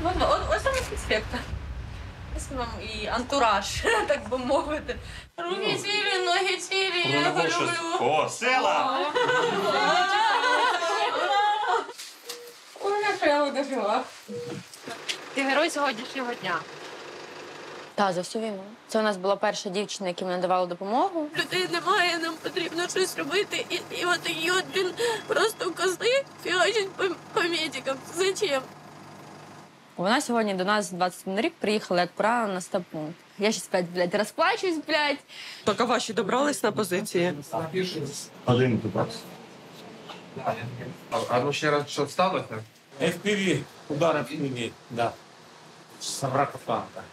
Ось там інспектор. Ось вам і антураж, так би мовити. Руки цілі, ноги цілі, я його люблю. О, сила! Ой, як я дожила. Ти герой сьогоднішнього дня. Так, за всю війну. Це у нас була перша дівчина, якій ми надавали допомогу. Людей немає, нам потрібно щось робити. І от такі от, блін, просто козли фігачать по медикам. Зачем? Вона сьогодні до нас 21 рік приїхала, як правило, на стаб-пункт. Я щас, блядь, розплачусь, блядь. Так, а ваші добрались на позиції? Один тут. А ну ще раз, що сталося? FPV, удар FPV, да. Собрата фанка.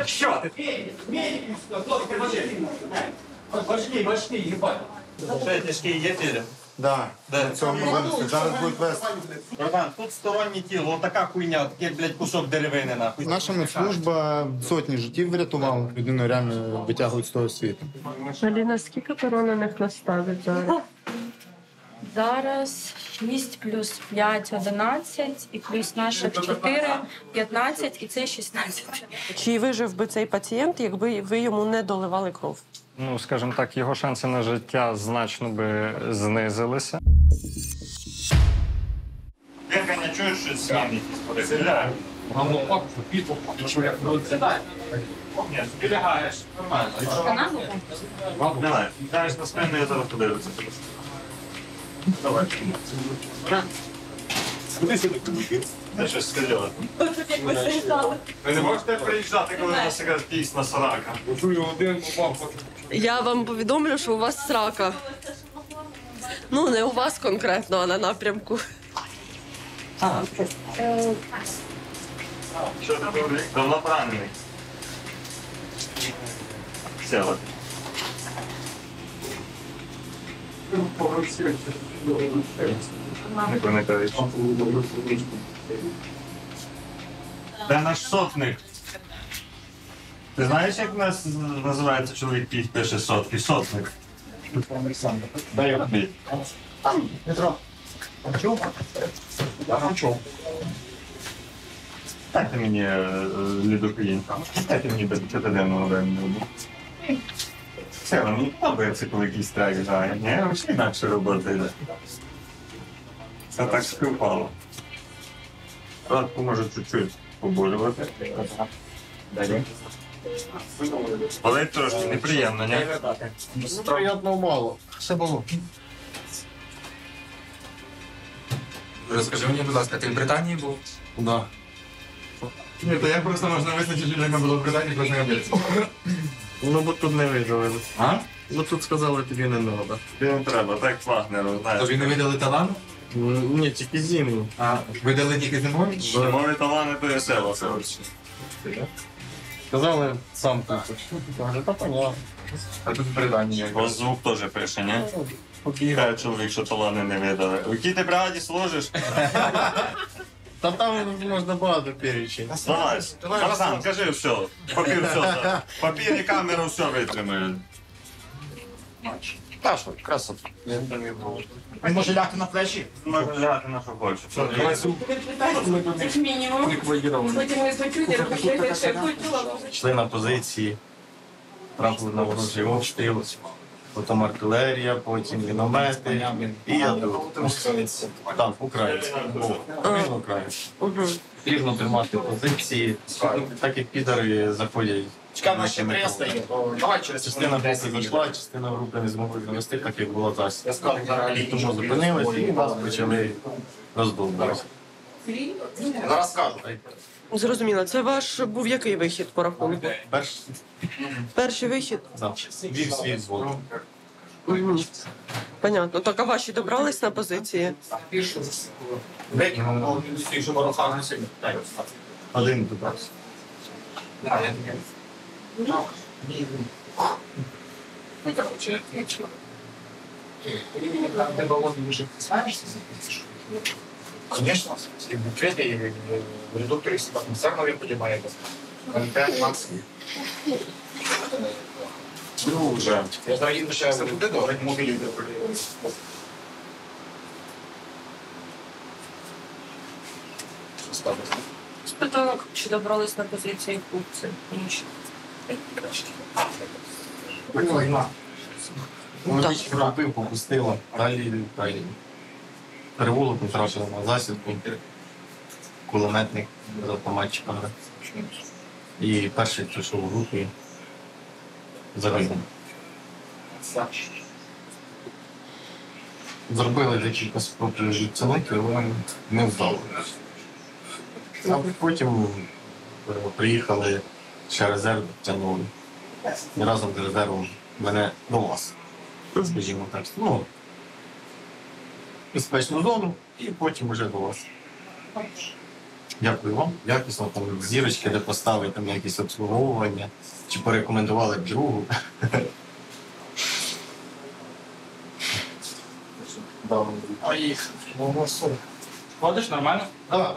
Що ти? Пошли, ебать. Ще тяжкий є фільм? Да, на цьому винесли. Зараз будуть вести. Братан, тут стороннє тіло, отака хуйня, такий, блядь, кусок деревини, нахуй. Наша медслужба сотні життів врятувала. Людину реально витягують з того світу. Аліна, скільки поранених наставить зараз? Зараз 6 плюс 5 – 11, і плюс наших 4 – 15, і це 16. Чи вижив би цей пацієнт, якби ви йому не доливали кров? Ну, скажімо так, його шанси на життя значно би знизилися. Дихання чуєш, що смін якісь перестріляє? Ні, зберігаєш. Нормально. Давай, даєш на спину, я зараз подивлюся. Давай. Ти щось сказала? Ви не можете приїжджати, коли у нас якраз дійсна срака? Я вам повідомлю, що у вас срака. Ну, не у вас конкретно, а на напрямку. Що ти говориш? Давно поранений. Села. Не пам'ятаю. Де наш сотник? Ти знаєш, як в нас називається чоловік, який пише сотки? Сотник. Дай його бій. Дайте мені лідокаїн. Дайте мені п'ятиденного времени. Це мені подобається, коли якийсь трек грає. Ні, взагалі інакше робота йде. Це так співпало. Радку може чуть-чуть поболювати. Болить трошки, неприємно, ні? Приємно мало. Все було. Розкажи мені, будь ласка, ти в Британії був? Да. Ні, то як просто можна визначити, що людина була в Британії, коли не об'єднати? Ну, бо тут не видали. А? Ну, тут сказали, тобі не треба. Тобі не треба, так Вагнеру, знаєш. Тобі не видали талант? Ні, тільки зимні. А, видали тільки зимові? Зимові талани то є село, це. Сказали, сам купиш. Каже, та понятно. А тут в Британії. Ось звук теж пише, ні? Покігає чоловік, що талани не видали. У якій ти бригаді служиш? Та там можна багато перечень. Давай, братан, кажи все. Папір все. Папір і камеру все витримають. Та що, красота. Він може лягти на плечі? Може лягати на що хоче. Як мінімум. Потім ми почути, що культура. Йшли на позиції, трапили на ворожий обстріл, потім артилерія, потім міномети і я тут. Так, український. Він український. Вірно тримати позиції, так як підари заходять. Частина групи зайшла, частина групи не змогли довести, так як було зараз. Тому зупинилися і нас почали роздовбувати. Зараз скажу. Зрозуміло. Це ваш був який вихід по рахунку? Перший вихід? Так, вів свій звод. Понятно. Так, а ваші добрались на позиції? Один тут. Конечно, в буфете и в редукторе всегда атмосферно я понимаю. 5 максимум. Друже. Я знаю, їм ще туди, добре, мобілі. Спитала, чи добрались на позиції хлопці. Інші. Робив, попустила. Далі переволок не трапив на засідку. Кулеметник з автоматчиками. І перший прийшов у групі. Загинув. Зробили декілька спроб відтягнути, але не вдало. А потім приїхали ще резерв, тягнули. І разом з резервом мене до вас, скажімо так. Ну, безпечну зону і потім вже до вас. Дякую вам. Якісно там зірочки, де поставити там якісь обслуговування, чи порекомендували другу. Ходиш нормально? Так.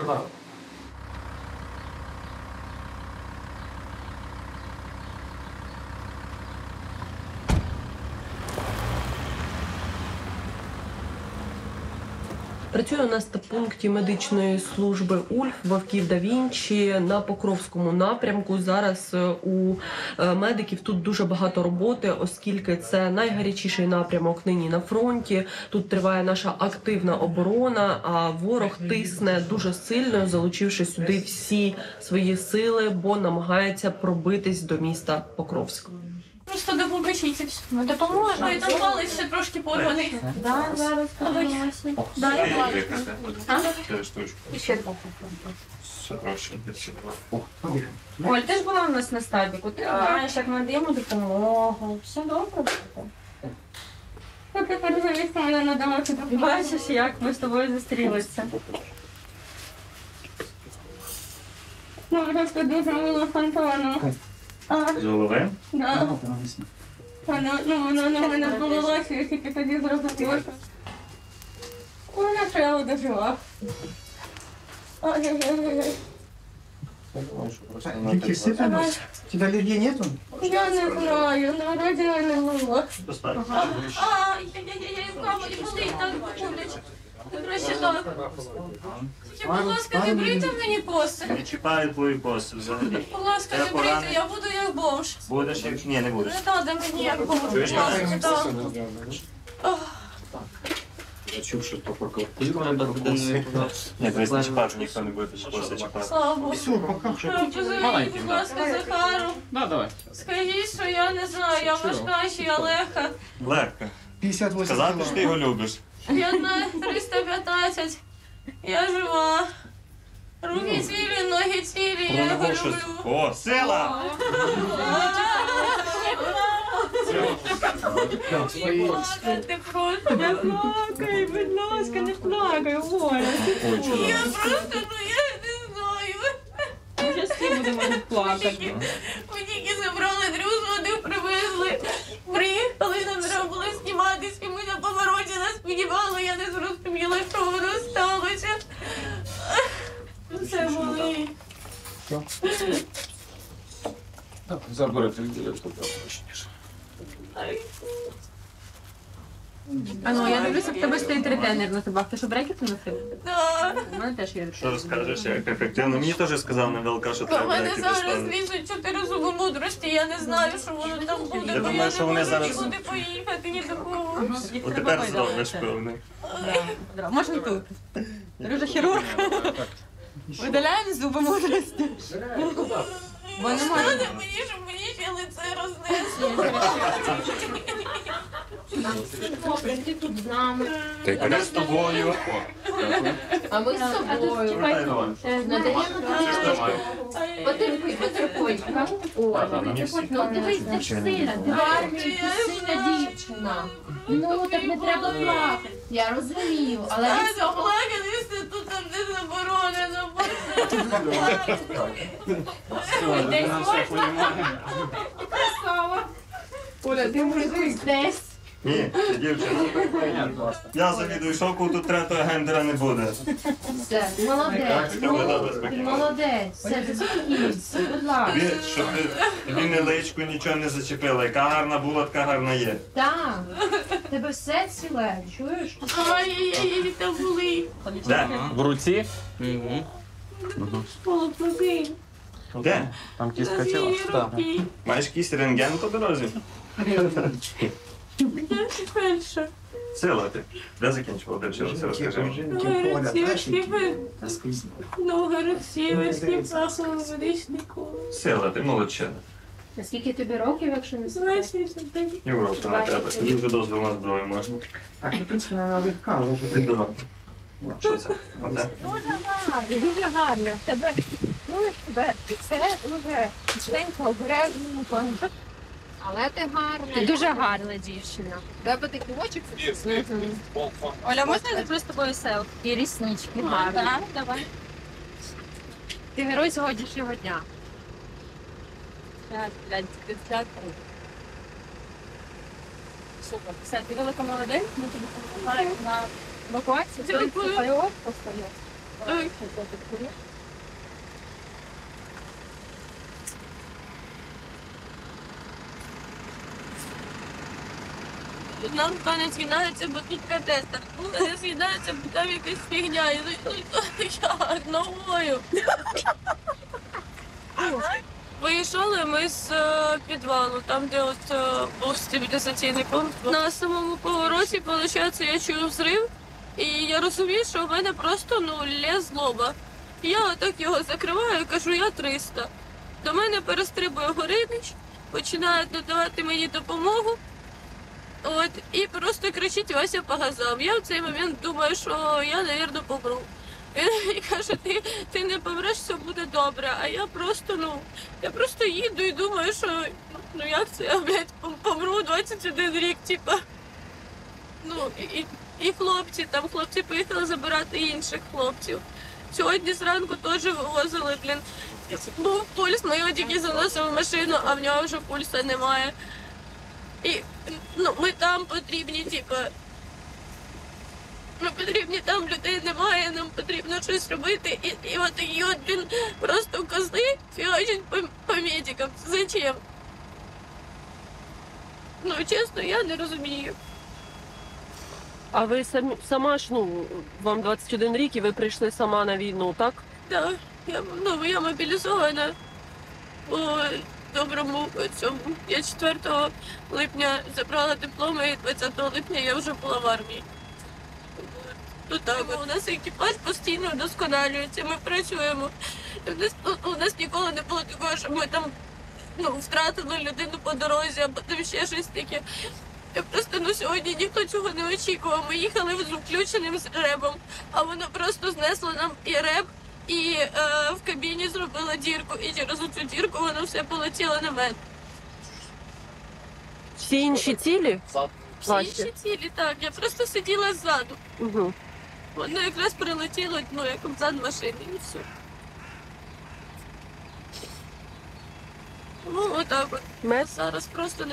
Працюю на стаб-пункті медичної служби УЛЬФ Вовків да Вінчі на Покровському напрямку. Зараз у медиків тут дуже багато роботи, оскільки це найгарячіший напрямок нині на фронті. Тут триває наша активна оборона, а ворог тисне дуже сильно, залучивши сюди всі свої сили, бо намагається пробитись до міста Покровськ. Просто допомогтеся. Ми допоможемо. Ой, там палець ще трошки порваний. Да, зараз подивимося. Дай Оль, ти ж була у нас на стабіку, ти знаєш, як ми надаємо допомогу. Все добре. Ти тепер завісти мене надамо. Бачиш, як ми з тобою зустрілися. Ну, просто дуже мило фантону. З голови? Да. Воно на мене вболилося, я тільки тоді зрозуміла, що вона треба дожила. Ой-ой-ой. Тебя аллергии нету? Я не знаю, народила не було. Ай-яй-яй, в камері болить, так боляче. Краще так. Тільки, будь ласка, не брийте мені коси. Не чіпаю твої коси взагалі. Будь ласка, не брийте, я буду як бомж. Будеш як... Ні, не будеш. Не треба мені як бомж. Будь ласка, так. Я чув, що то прокуратура коси. Ні, то не чіпати, ніхто не буде коси чіпати. Слава Богу. Позовіть, будь ласка, Захару. Да, давай. Скажіть, що я не знаю, я важка, чи я легка. Легко. 58 Сказати, що ти його любиш. Я на 315. Я жива. Руки цілі, ноги цілі, я його люблю. О, сила! Ти просто не плакай, будь ласка, не плакай, Оля. Я просто, я не знаю. Вже всі будемо плакати. Ми тільки забрали Дрюзу, привезли. Приїхали, нам треба було зніматися, і ми на повороті нас підібали, я не зрозуміла, що воно сталося. Це болить. Заберете. А ну, я дивлюся, в тебе стоїть ретенер на зубах. Ти що, брекети носив? Так. У мене теж є Що розкажеш, як ефективно? Мені теж сказав на ВЛК, що У треба мене брекети зараз ставити. лізуть 4 зуби мудрості, я не знаю, що воно там буде, Я бо думаю, я що не вони можу зараз- нікуди поїхати, ні до кого. От тепер зробиш, певне. Можна тут. Дуже хірург. Видаляємо зуби мудрості. Бо не Треба можна. мені, щоб мені ще лице рознесло. Добре, ти тут з нами. Я з тобою. А ми з тобою. Чекай, Іван. Надаємо тобі. Потерпи. Ну дивись, ти ж сильна, ти в армії, ти сильна дівчина. Ну так не треба плакати. Я розумію, але А від цього... заплакатися тут там не заборонено. Оля, ти можеш десь. Ні, це дівчина. Я завідую шоку, тут третього гендера не буде. Все, молодець. Це буде Ну, безпеки. ти молодець. Все, ти заспокійся, будь ласка. Тобі, щоб тобі не личку нічого не зачепила. Яка гарна була, така гарна є. Так, тебе все ціле, чуєш? Ай-яй-яй, там болить. Де? В руці? Школу прокинь. Де? Там кістка ціла. Роки. Маєш якийсь рентген по дорозі? Я фельдшер. Сила ти. Де закінчував, де вчилася, розкажи. Новгород-Сіверський фаховий медичний коледж. Сила, ти молодчина. Наскільки тобі років, якщо не знаю? 29. Європа на тебе. Дуже дозвіл на зброю можна. Так, ну, в принципі, не відказувати. Ти дурак. Що це? Оце? Дуже гарно. Тебе, тебе все дуже чистенько, обережно. Але ти гарна. Ти дуже гарна дівчина. Тебе такий очик. Оля, можна я зроблю з тобою селфі? І ріснички гарні. Так, давай. Ти герой сьогоднішнього дня. Так, блядь, так. Супер. Все, ти велика молодець, ми тобі допомагаємо на евакуацію. Дякую. Ой. Нам не з'їдається, бо тут катетер. Не з'їдається, бо там якась фігня. І як ногою. Виїжджали ми з підвалу, там, де от був стабілізаційний пункт. На самому повороті, виходить, я чую взрив, і я розумію, що в мене просто лє злоба. І я отак його закриваю і кажу, я 300. До мене перестрибує Горинич, починає надавати мені допомогу. От, і просто кричить Вася по газам. Я в цей момент думаю, що я, мабуть, помру. Він каже, ти не помреш, все буде добре. А я просто їду і думаю, що як це я, блядь, помру 21 рік, типа. І хлопці поїхали забирати інших хлопців. Сьогодні зранку теж вивозили, був пульс, ми його тільки заносили в машину, а в нього вже пульсу немає. І ми там потрібні, потрібні, там людей немає, нам потрібно щось робити. І от такі просто козли фігачать по медикам. Зачем? Чесно, я не розумію. А ви сама ж, вам 21 рік і ви прийшли сама на війну, так? Так, я мобілізована по доброму цьому. Я 4 липня забрала дипломи, і 20 липня я вже була в армії. Так, у нас екіпаж постійно вдосконалюється, ми працюємо. У нас ніколи не було такого, що ми там втратили людину по дорозі, або там ще щось таке. Просто сьогодні ніхто цього не очікував. Ми їхали з включеним ребом, а воно просто знесло нам і реб, і в кабіні зробило дірку. І через цю дірку воно все полетіло на мене. Всі інші цілі? Всі інші цілі, так. Я просто сиділа ззаду. Угу. Воно якраз прилетіло, як зад машини, і все. Отак от. Зараз просто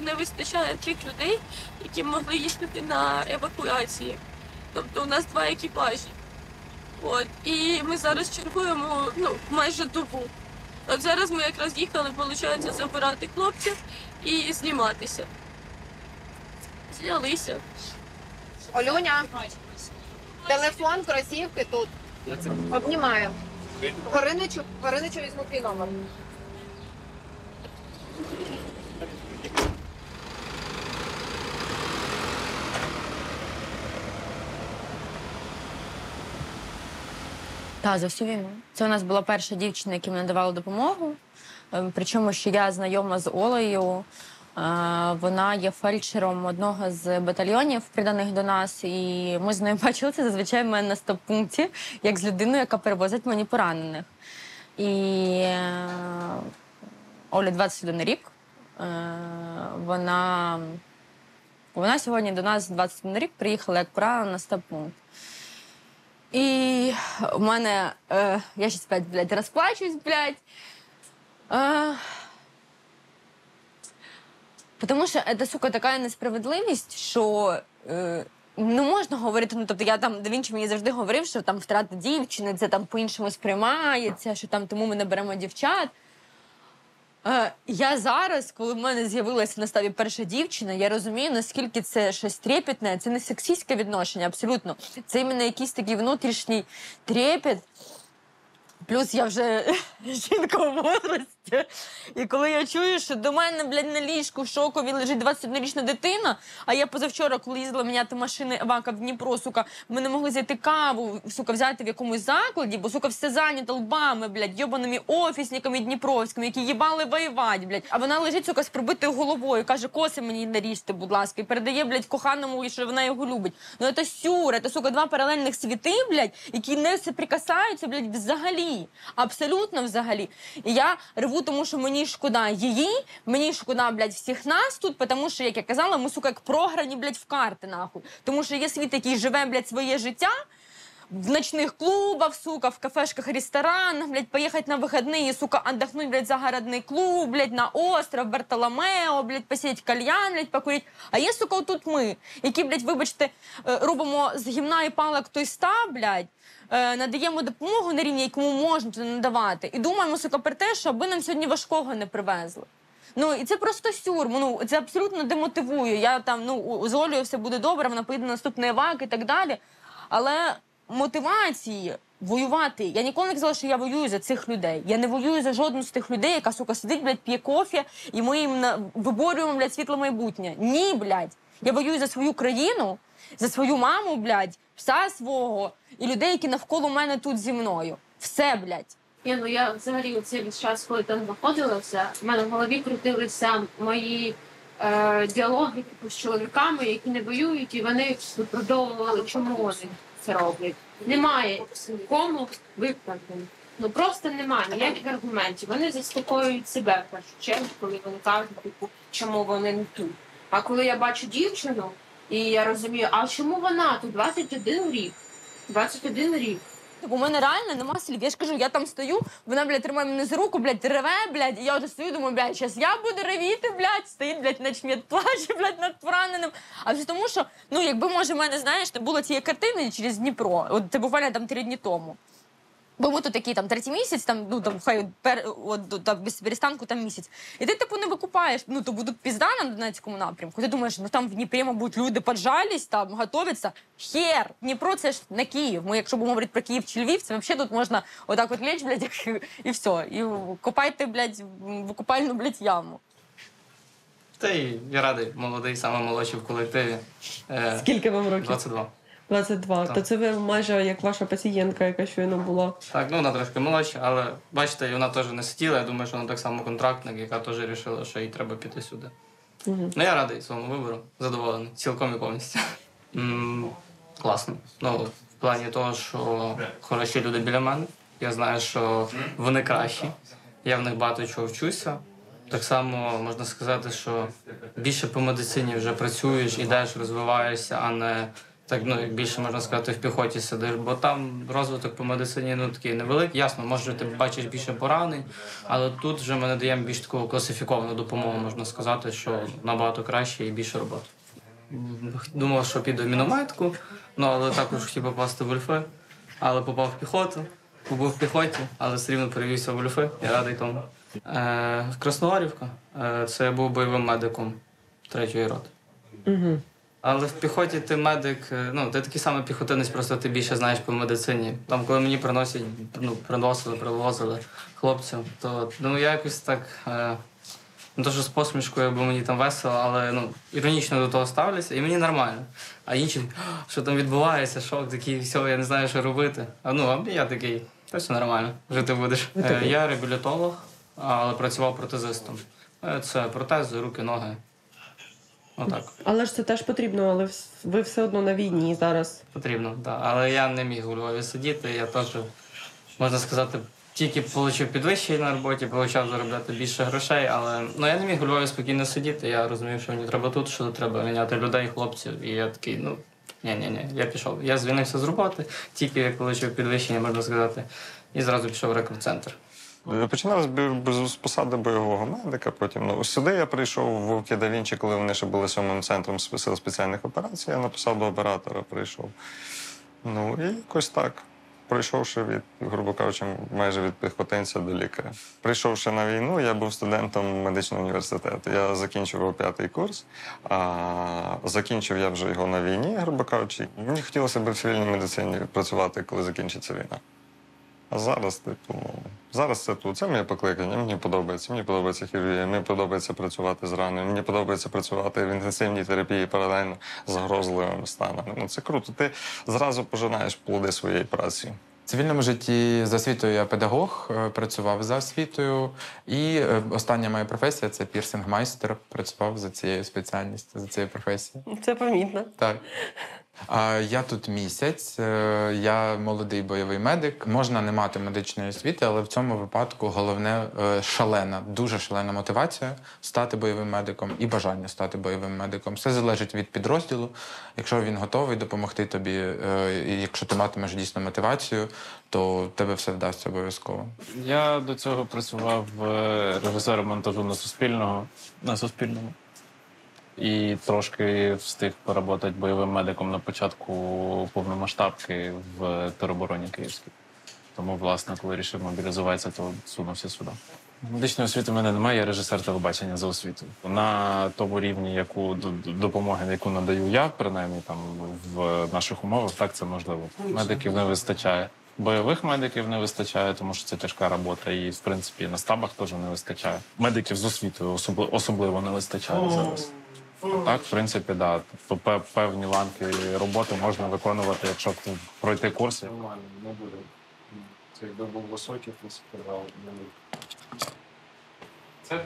не вистачає тих людей, які могли їхати на евакуації. Тобто у нас 2 екіпажі. От. І ми зараз чергуємо майже добу. От зараз ми якраз їхали, виходить, забирати хлопців і зніматися. Знялися. Олюня, телефон, кросівки тут. Обнімаю. Гориничу візьму твій номер. Так, за всю війну. Це у нас була перша дівчина, якій ми надавали допомогу. Причому, що я знайома з Олею. Вона є фельдшером одного з батальйонів, приданих до нас. І ми з нею бачилися зазвичай в мене на стоп-пункті, як з людиною, яка перевозить мені поранених. І Олі 21 рік. Вона сьогодні до нас 21 рік приїхала, як правило, на стоп-пункт. І в мене, я щас опять, блядь, розплачусь, блядь. Тому що це, сука, така несправедливість, що не можна говорити, тобто я там, Да Вінчі мені завжди говорив, що там втрата дівчини, це там по-іншому сприймається, що там тому ми не беремо дівчат. Я зараз, коли в мене з'явилася на ставі перша дівчина, я розумію, наскільки це щось трепетне, це не сексистське відношення, абсолютно. Це іменно якийсь такий внутрішній трепет, Плюс я вже жінка в возрасті. І коли я чую, що до мене, блядь, на ліжку в шокові лежить 21-річна дитина, а я позавчора, коли їздила міняти машини Евака в Дніпро, сука, ми не могли зайти каву, сука, взяти в якомусь закладі, бо, сука, все зайнято лбами, блядь, йобаними офісниками дніпровськими, які їбали воювати, блядь. А вона лежить, сука, з пробитою головою, каже, коси мені наріжте, будь ласка, і передає, блядь, коханому, що вона його любить. Ну, це сюр, це, сука, два паралельних світи, блядь, які не соприкасаються, блядь, взагалі. Абсолютно взагалі. І я реву, тому що мені шкода її, мені шкода, блядь, всіх нас тут, тому що, як я казала, ми, сука, як програні, блядь, в карти, нахуй. Тому що є світ, який живе, блядь, своє життя, в ночных клубах, сука, в кафешках, ресторанах, блядь, поехать на выходные, сука, отдохнуть, блядь, загородный клуб, блядь, на остров, Бартоломео, блядь, посидеть кальян, блядь, покурить. А є, сука, отут ми, які, блядь, вибачте, робимо з гімна і палок той став, блядь, надаємо допомогу на рівні, якому можна це надавати. І думаємо, сука, про те, що аби нам сьогодні важкого не привезли. Ну, і це просто сюр, ну, це абсолютно демотивує. Я там, ну, з Олею все буде добре, вона поїде на наступний Евак і так далі. Але мотивації воювати. Я ніколи не казала, що я воюю за цих людей. Я не воюю за жодну з тих людей, яка, сука, сидить, блядь, п'є кофе, і ми їм виборюємо, блядь, світле майбутнє. Ні, блядь. Я воюю за свою країну, за свою маму, блядь, пса свого і людей, які навколо мене тут зі мною. Все, блядь. Ну я взагалі цей час, коли там знаходилася, в мене в голові крутилися мої діалоги типу, з чоловіками, які не воюють, і вони виправдовували, чому вони це роблять. Немає кому виправдання. Ну просто немає ніяких аргументів. Вони заспокоюють себе в першу чергу, коли вони кажуть, типу, чому вони не тут. А коли я бачу дівчину, і я розумію, а чому вона тут 21 рік? 21 рік. У мене реально нема слів. Я ж кажу, я там стою, вона, блядь, тримає мене за руку, блядь, реве, блядь, і я вже стою, думаю, блядь, зараз я буду ревіти, блядь, стоїть, блядь, начмет, плаче, блядь, над пораненим. А все тому, що, ну, якби, може, в мене, знаєш, не було цієї картини через Дніпро, от це буквально там 3 дні тому. Бо ми тут такий, там, 3-й місяць, там, ну, там, хай, там, без перестанку, там, місяць. І ти, типу, не викупаєш, ну, то будуть пізда на Донецькому напрямку. Ти думаєш, ну, там в Дніпрі, мабуть, люди поджались, там, готовяться. Хер! Дніпро – це ж не Київ. Ми, якщо будемо говорити про Київ чи Львів, це взагалі тут можна отак от лечь, блядь, і все. І копайте, блядь, викупальну, блядь, яму. Та й я радий, молодий, саме молодший в колективі. Скільки вам років? 22. 22. Так. То це ви майже як ваша пацієнтка, яка щойно була. Так, ну вона трошки молодша, але бачите, і вона теж не сиділа. Я думаю, що вона так само контрактник, яка теж вирішила, що їй треба піти сюди. Угу. Ну я радий своєму вибору, задоволений, цілком і повністю. Класно. Ну, в плані того, що хороші люди біля мене. Я знаю, що вони кращі. Я в них багато чого вчуся. Так само можна сказати, що більше по медицині вже працюєш, ідеш, розвиваєшся, а не так, ну, як більше, можна сказати, в піхоті сидиш. Бо там розвиток по медицині, ну, такий невеликий. Ясно, може, ти бачиш більше поранень, але тут вже ми надаємо більш таку класифіковану допомогу, можна сказати, що набагато краще і більше роботи. Думав, що піду в мінометку, ну, але також хотів попасти в ульфи, але попав в піхоту. Побув в піхоті, але все рівно перевівся в ульфи, я радий тому. В Красногорівка це я був бойовим медиком 3-ї роти. Угу. Але в піхоті ти медик, ну, ти такий самий піхотинець, просто ти більше знаєш по медицині. Там, коли мені приносять, ну, привозили хлопців, то, ну, я якось так, не то, що з посмішкою, бо мені там весело, але, ну, іронічно до того ставляться, і мені нормально. А інші, що там відбувається, шок такий, все, я не знаю, що робити. А я такий, то все нормально, жити будеш. Я реабілітолог, але працював протезистом. Це протези, руки, ноги. Отак. Але ж це теж потрібно, але ви все одно на війні зараз. Потрібно, так. Але я не міг у Львові сидіти, я теж, можна сказати, тільки отримав підвищення на роботі, почав заробляти більше грошей, але ну, я не міг у Львові спокійно сидіти, я розумів, що мені треба тут, що треба міняти людей, хлопців, і я такий, ну, ні, я пішов. Я звільнився з роботи, тільки отримав підвищення, можна сказати, і зразу пішов в рекрут-центр. Починав з посади бойового медика, потім сюди я прийшов в Вовки да Вінчі, коли вони ще були 7-м центром сил спеціальних операцій, я на посаду оператора прийшов. Ну і якось так, прийшовши від, грубо кажучи, майже від піхотинця до лікаря. Прийшовши на війну, я був студентом медичного університету. Я закінчував 5-й курс, а закінчив я вже його на війні, грубо кажучи. Мені хотілося б в цивільній медицині працювати, коли закінчиться війна. А зараз, зараз це тут. Це моє покликання. Мені подобається. Мені подобається хірургія, мені подобається працювати з раною, мені подобається працювати в інтенсивній терапії паралельно з загрозливими станами. Ну, це круто. Ти зразу пожинаєш плоди своєї праці. В цивільному житті за освітою я педагог, працював за освітою. І остання моя професія – це пірсинг-майстер. Працював за цією спеціальністю, за цією професією. Це помітно. Так. Я тут місяць, я молодий бойовий медик. Можна не мати медичної освіти, але в цьому випадку головне дуже шалена мотивація стати бойовим медиком і бажання стати бойовим медиком. Все залежить від підрозділу. Якщо він готовий допомогти тобі, і якщо ти матимеш дійсно мотивацію, то в тебе все вдасться обов'язково. Я до цього працював режисером монтажу на Суспільному. І трошки встиг поработати бойовим медиком на початку повномасштабки в теробороні Київській. Тому, власне, коли вирішив мобілізуватися, то сунувся сюди. Медичної освіти в мене немає, я режисер телебачення за освітою. На тому рівні, яку допомоги, яку надаю я, принаймні там в наших умовах, так це можливо. Медиків не вистачає. Бойових медиків не вистачає, тому що це тяжка робота. І, в принципі, на стабах теж не вистачає. Медиків з освітою особливо не вистачає зараз. Так, в принципі, да. Тобто певні ланки роботи можна виконувати, якщо пройти курси. Нормально, не буде. Це якби був високий, то співав. Це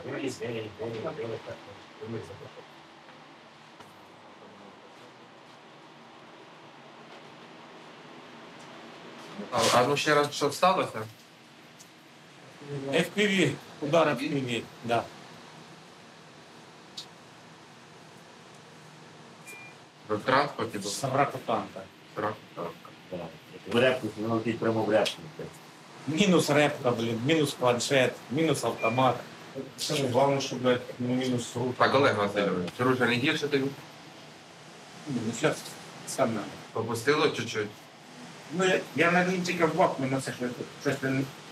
А ну ще раз, що сталося? FPV, удар FPV, да. В транспорті був? Собраку танка. В репку, воно летить прямо в репку. Мінус репка, мінус планшет, мінус автомат. Головне, щоб, мінус рука. Так, Олег Васильович, Ружа не гірше тобі? Ну, зараз сам надо. Попустило чуть-чуть? Ну, я на ній тільки в бок, мене це щось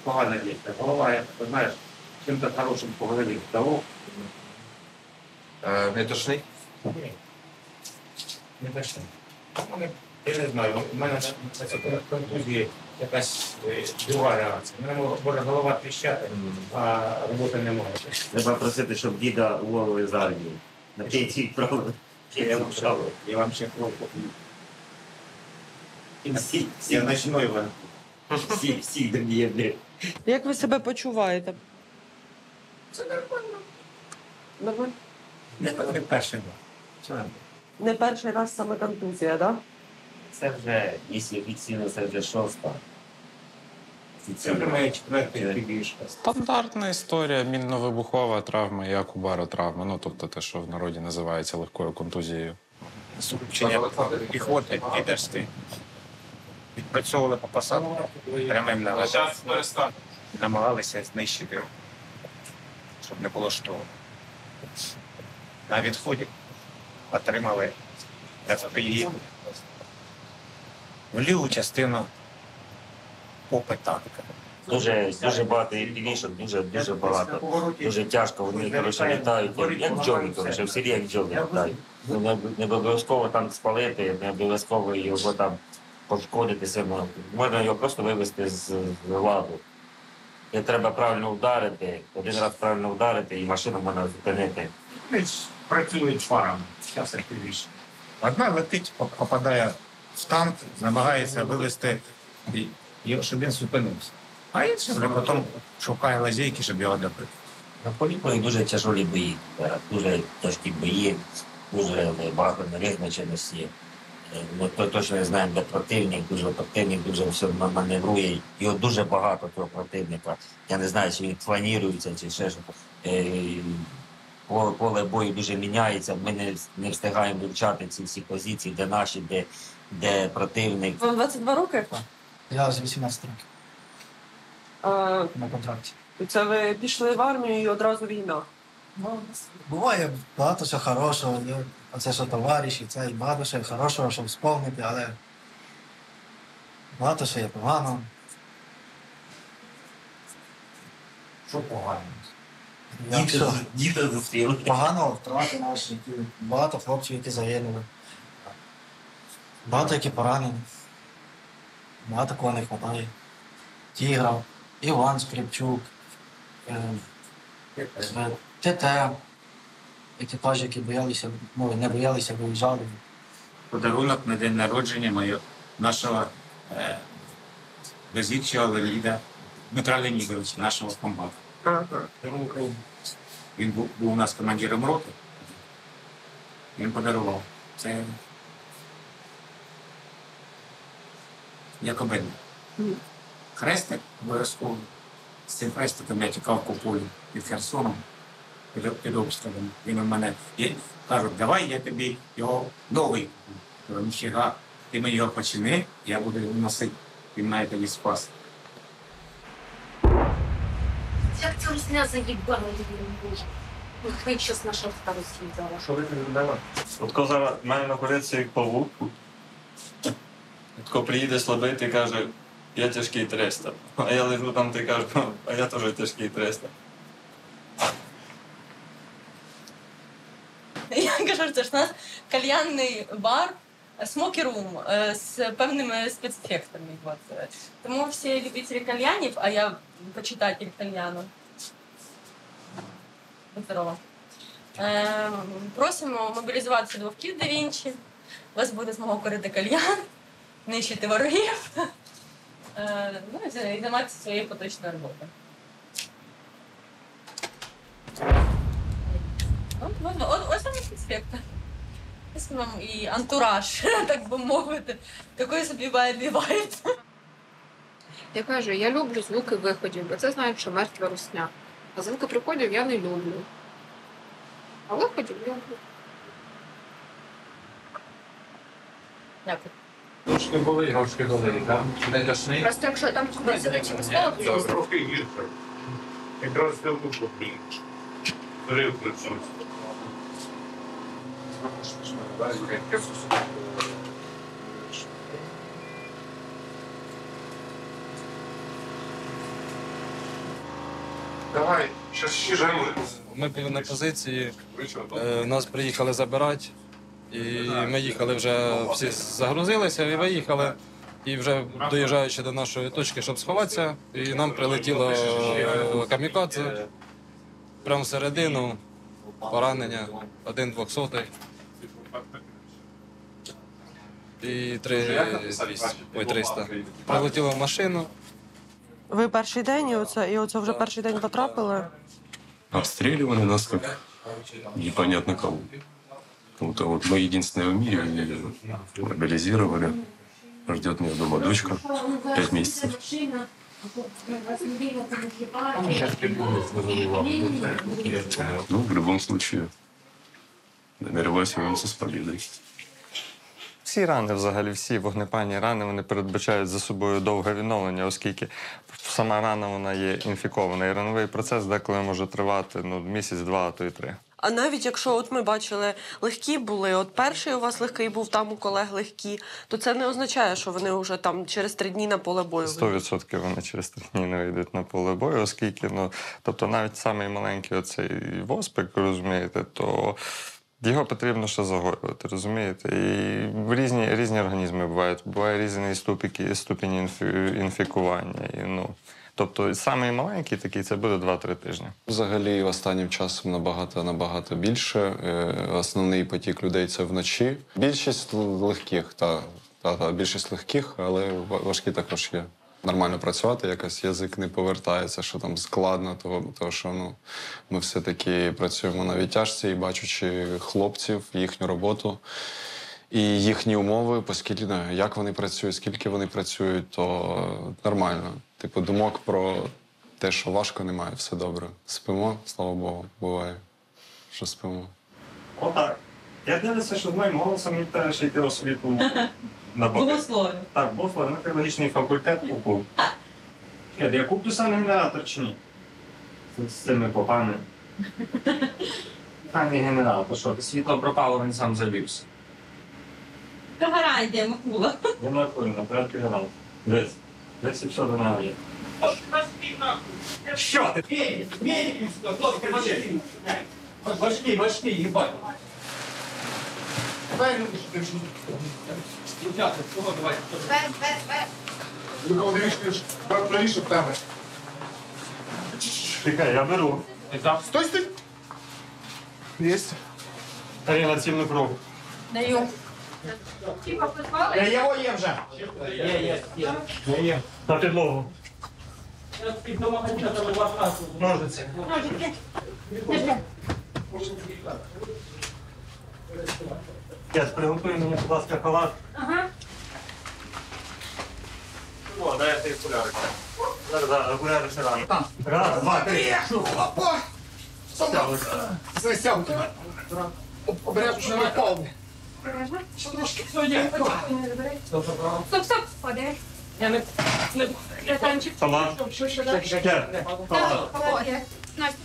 погано є. Голова, я знаєш, чим-то хорошим по голові дало. Не тошний? Ні. Не точно. Я не знаю, у мене на контузії якась друга реакція. У мене може голова тріщати, а роботи немає. Треба просити, щоб діда уволили з армії. На пенсії правда. Я вам ще хлопку. Я ночной вам. Всіх деб'єдних. Як ви себе почуваєте? Це нормально. Нормально? Не перший раз. Не перший раз саме контузія, так? Це вже, якщо офіційно, це вже шоста. Це вже моя четверта підвішка. Стандартна історія, мінно-вибухова травма і акубаротравма. Ну, тобто те, що в народі називається легкою контузією. Скупчення піхоти, лідерської. Відпрацьовували по посадку, прямим наведенням. Намагалися знищити, щоб не було штову. На відході отримали FPV в ліву частину попи танка. Дуже багато півішок, дуже багато. Дуже тяжко, вони, коротше, літають, як бджоли, коротше, в селі як бджоли літають. Не обов'язково танк спалити, не обов'язково його там пошкодити сильно. Можна його просто вивести з ладу. І треба правильно вдарити, один раз правильно вдарити, і машину можна зупинити. Вони працюють парами, зараз FPV. Одна летить, попадає в танк, намагається вивести, щоб він зупинився. А інший вже потім шукає лазейки, щоб його добити. На полі бою дуже тяжкі бої, дуже тяжкі бої, дуже багато невизначеності. Ми точно не знаємо, де противник дуже все маневрує. Його дуже багато, того противника. Я не знаю, чи він планується, чи ще щось. Поле бою дуже міняється, ми не встигаємо вивчати ці всі позиції, де наші, де противник. Вам 22 роки? Я з 18 років на контракті. Це ви пішли в армію і одразу війна? Ну, буває багато всього хорошого, оце що товариші, це і багато що хорошого, щоб сповнити, але багато що є погано. Що погано? Діда зустріли. Погано втрати наші, багато хлопців, які загинули. Багато які поранені. Багато кого не вистачає. Тігров, Іван Скрипчук, ТТ, екіпаж, які боялися, не боялися, виїжджали. Подарунок на день народження нашого безвідчого Леоніда Дмитра Леонідовича, нашого комбата. Він був у нас командиром роти. Він подарував. Це якобинно. Хрестик обов'язково. З цим хрестиком я тікав по полю під Херсоном, під обстрілом. Він у мене кажуть, давай я тобі його новий. Ніфіга, ти мені його почини, я буду його носити. Він має тобі спас. Як це русня заїбала, ви щас наша старость їздила. Що ви так зробили? Отко зараз в мене находиться як павук. Отко приїде слабий, ти каже, я тяжкий 300. А я лежу там, ти кажеш, а я теж тяжкий 300. Я кажу, це ж у нас кальянний бар, смокерум з певними спецефектами. Тому всі любителі кальянів, а я почитатель кальяну. Здорово. Просимо мобілізуватися до Вовків да Вінчі. У вас буде змога курити кальян, нищити ворогів. Ну і займатися своєю поточною роботою. Ось вам спецефекти. Ось вам і антураж, так би мовити. Такий собі вайб. Я кажу, я люблю звуки виходів, бо це знають, що мертва русня. А звуки приходів я не люблю. А виходів люблю. Дякую. Трошки були, трошки були, так? Не тяжний? Просто якщо там кудись задачі висловити, Трохи гірше. Якраз стрілку купили. Рив працюють. Давай, щось ще Ми були на позиції, нас приїхали забирати, і ми їхали вже, всі загрузилися і виїхали. І вже доїжджаючи до нашої точки, щоб сховатися, і нам прилетіло камікадзе прямо всередину, поранення, 1 200 і 300. Прилетіло в машину. Ви перший день, і оце вже перший день потрапили? Обстреливали нас как непонятно кого. Вот мы единственные в мире мобилизировали. Ждет меня дома дочка 5 месяцев. Ну, в любом случае, намереваюсь вернуться с победой. Всі рани, взагалі, всі вогнепальні рани, вони передбачають за собою довге відновлення, оскільки сама рана вона є інфікована. І рановий процес деколи може тривати місяць, 2, а то й 3. А навіть якщо от ми бачили, легкі були, от перший у вас легкий був, там у колег легкі, то це не означає, що вони вже там через 3 дні на поле бою вийдуть. 100% вони через 3 дні не вийдуть на поле бою, оскільки, тобто навіть самий маленький оцей воспик, розумієте, то його потрібно ще загоювати, розумієте? І різні організми бувають. Буває різний ступінь інфікування. Тобто самий маленький такий це буде 2-3 тижні. Взагалі останнім часом набагато більше. Основний потік людей це вночі. Більшість легких, більшість легких, але важкі також є. Нормально працювати, якось язик не повертається, що там складно, тому що ми все-таки працюємо на відтяжці і бачучи хлопців, їхню роботу і їхні умови, оскільки як вони працюють, скільки вони працюють, то нормально. Типу думок про те, що важко, немає, все добре. Спимо, слава Богу, буває, що спимо. Отак. Я дивлюся, що з моїм голосом не треба ще йти освіту на боки. Богослов'я. Так, Богослов'я, на теологічний факультет купив. Я куплю сам генератор чи ні? З цими попами. Там і генератор, що? Світло пропало, він сам завівся. Та гарантія, Микула. Я накую, на порядку генератор. Десь все до мене є. Що ти? Башки, їбать. Давай, любиш, ти ж. Дівчата, давай. Правіше в тебе. Чекай, я беру. Стой, стой. Єсть. Аріна, цільну кров. Даю. Я його є вже. Є. На підлогу. Ножиці. Кес, приготуй мені, будь ласка, халат. Ага. О, дай я тобі окуляри. Зараз, окуляри ще рано. Раз, два, три. Опа! Стягнути. Обережно, що не впав. Ще трошки. Стоп, стоп, ходи. Я не... Братанчик. Халат. Кет, халат. Настя.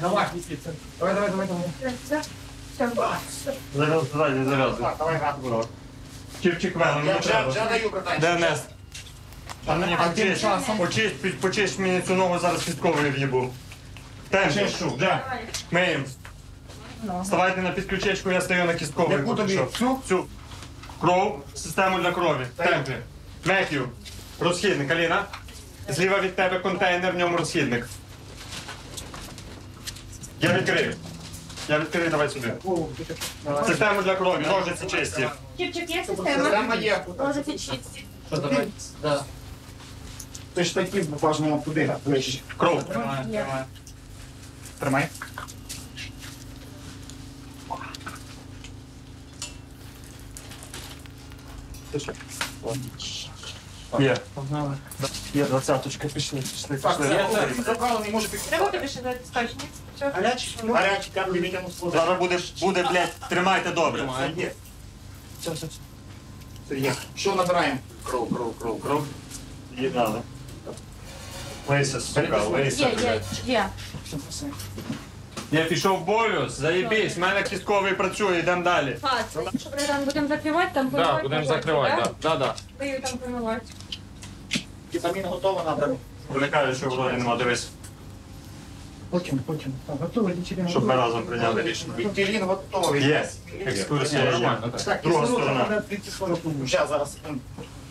Давай. Зав'язуй, зав'язуй. Давай гад. Чіпчик веном, мені треба. Вже даю, братанчик. ДНС. А мені почисть мені цю ногу, зараз підковою в'їбу. Темпі. Миєм. Вставайте на підключечку, я стою на кістковий. Яку тобі? Цю. Кров, систему для крові. Темпі. Меків. Розхідник, Аліна. Зліва від тебе контейнер, в ньому розхідник. Я відкрию. Давай сюди. Систему для крові, ножиці чисті. Чіп-чіп, є система? Система є. Ножиці чисті. Що давай? Да. Ти ж такі бажано туди, ближче. Кров. Тримай. Є. Є 20-очка, пішли. Так, заправлений, може піти. Треба тобі ще дати стачні. Гарячий, гарячий, там не витягнув слово. Зараз буде, блядь, тримайте добре. Є. Все, є. Що набираємо? Кров. Їдали. Лися, сука, лися. Є. Я пішов в болю, заєбісь, в мене кістковий працює, йдемо далі. Що, братан, будемо закривати, там Так, будемо закривати, так. Да. Даю там помивати. Вітамін готово набрали. Вони кажуть, що вроді нема, дивись, Потім. Готовий лічильник. щоб ми разом прийняли рішення. Вітамін готовий. Є, екскурсія є. Так, Друга сторона. Зараз.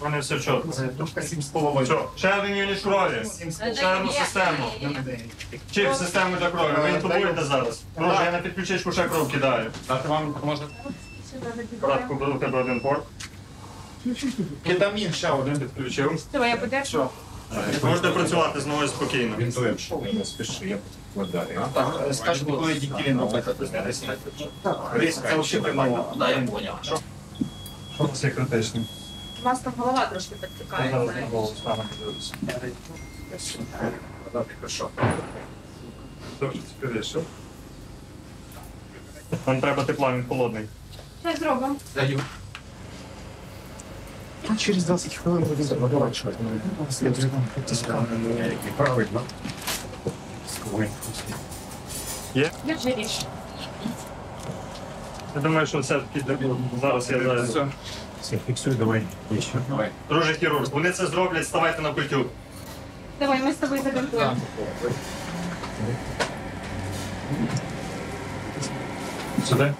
Вони все чітко. Трошки 7,5. Що? Ще один юніт крові. Ще одну систему. Чіп систему для крові. Ви інтубуєте зараз. Друже, я на підключечку ще кров кидаю. Дати вам можна? Братку, беру в тебе один порт. Кетамін ще один. Підключив. Давай, я подержу. Можете працювати з ногою спокійно. Так, скажу, коли діктілін робити. Це взагалі приймало. Да, я поняв. Що це критичне? У вас там голова трошки підтікає. Нам треба тепла, він холодний. Що зробимо? Даю. Через 20 хвилин буде забудувати. Правильно. Є? Держи річ. Я думаю, що все-таки зараз я знаю. Все, фіксуй, давай. Друже хірург, вони це зроблять, ставайте на культю. Давай, ми з тобою забинтуємо. Сюди?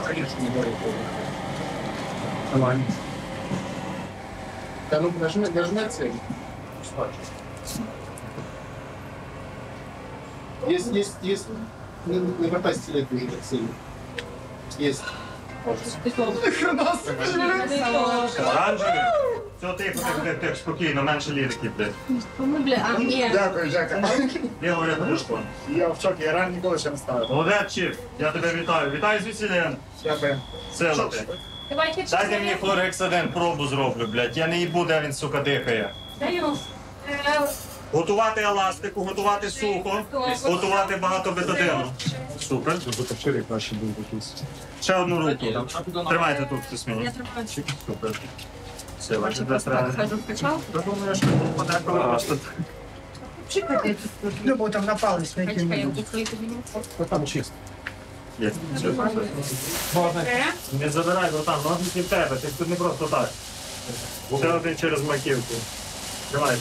Конечно, не говори. Нормально. Да ну, нажми цель. Есть. Не хватай стрелять уже так сильно. Есть. Оранжеві? Все, тихо, спокійно, менше лірики, блядь. Дякую, Жека. Я говорю, дружко. Я в шокі, я ран ніколи ще не ставив. Молодець, Чіп, я тебе вітаю. Вітаю з весіллям. Дякую. Сила ти. Дайте мені хлоргексидин, пробу зроблю, блядь. Я не їбу, де він, сука, дихає. Даю. Готувати еластику, готувати сухо, готувати багато бетадину. Супер. Шире краще буде якийсь. Ще одну руку. Тримайте тут хтось мені. Супер. Сила, тебе треба. Думаю, що подеколи вас тут. Любов там напались на який. Там чисто. Є. Не забирай, бо там ножниці в тебе, ти тут не просто так. Ще один через маківку. Давай.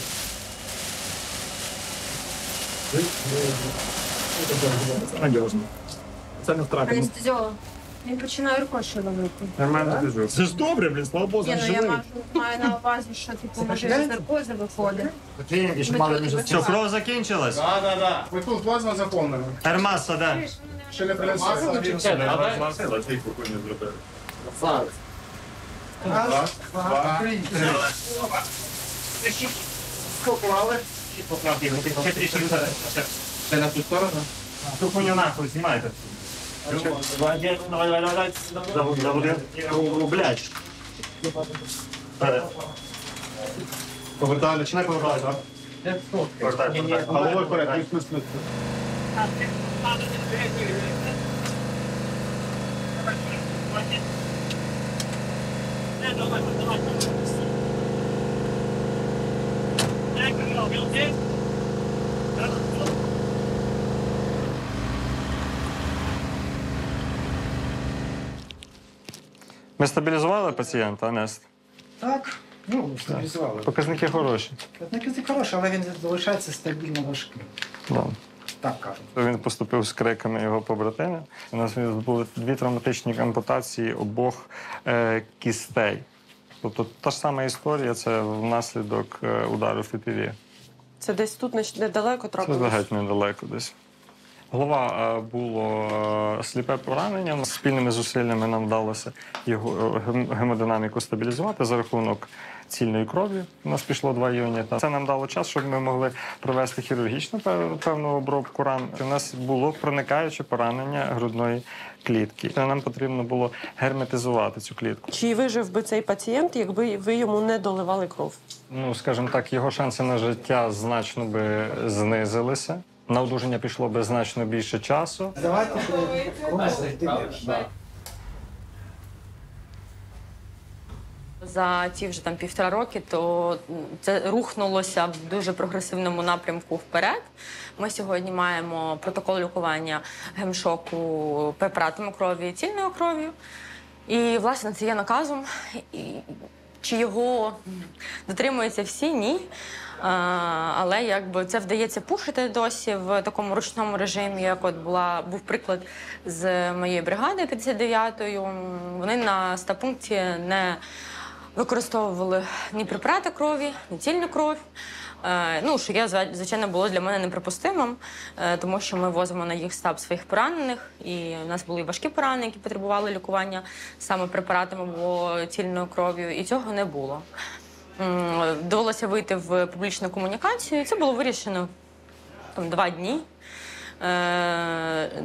Надіжно. Це не втратимо. Анестезіолог. Він починає рукоші ловити. Нормально біжу. Це ж добре, блін, слава Богу, Ні, ну я маю на увазі, що типу може з наркози виходить. Що, кров закінчилась? Да. Ви тут плазма заповнена. Термаса, де? Ще не принесли. Раз, два, три. Поклали. Це на ту сторону? Ту хуйню нахуй, знімайте. Давай. Заводи. Блядь. Повертай, починай повертати. Повертай. Головою вперед, плюс. Ми стабілізували пацієнта, Анест? Так, стабілізували. Показники хороші. Показники хороші, але він залишається стабільно важким. Да. Так кажуть. Він поступив з криками його побратимів. У нас були 2 травматичні ампутації обох кістей. Тобто та ж сама історія, це внаслідок удару FPV. Це десь тут недалеко Це трапилось? геть недалеко десь. Голова було сліпе поранення. Спільними зусиллями нам вдалося його гемодинаміку стабілізувати за рахунок цільної крові. У нас пішло 2 юніта. Це нам дало час, щоб ми могли провести хірургічну певну обробку ран. У нас було проникаюче поранення грудної клітки. Нам потрібно було герметизувати цю клітку. Чи вижив би цей пацієнт, якби ви йому не доливали кров? Ну, скажімо так, його шанси на життя значно би знизилися. На одужання пішло би значно більше часу. Давайте зайти. За ті вже там 1,5 роки, то це рухнулося в дуже прогресивному напрямку вперед. Ми сьогодні маємо протокол лікування гемшоку препаратами крові і цільною кров'ю. І, власне, це є наказом. І чи його дотримуються всі? Ні. Але якби це вдається пушити досі в такому ручному режимі, як от був приклад з моєї бригади 59-ї. Вони на стабпункті не використовували ні препарати крові, ні цільну кров. Ну, що є, звичайно, було для мене неприпустимим, тому що ми возимо на їх стаб своїх поранених, і в нас були важкі поранені, які потребували лікування саме препаратами або цільною кров'ю, і цього не було. Довелося вийти в публічну комунікацію, і це було вирішено 2 дні.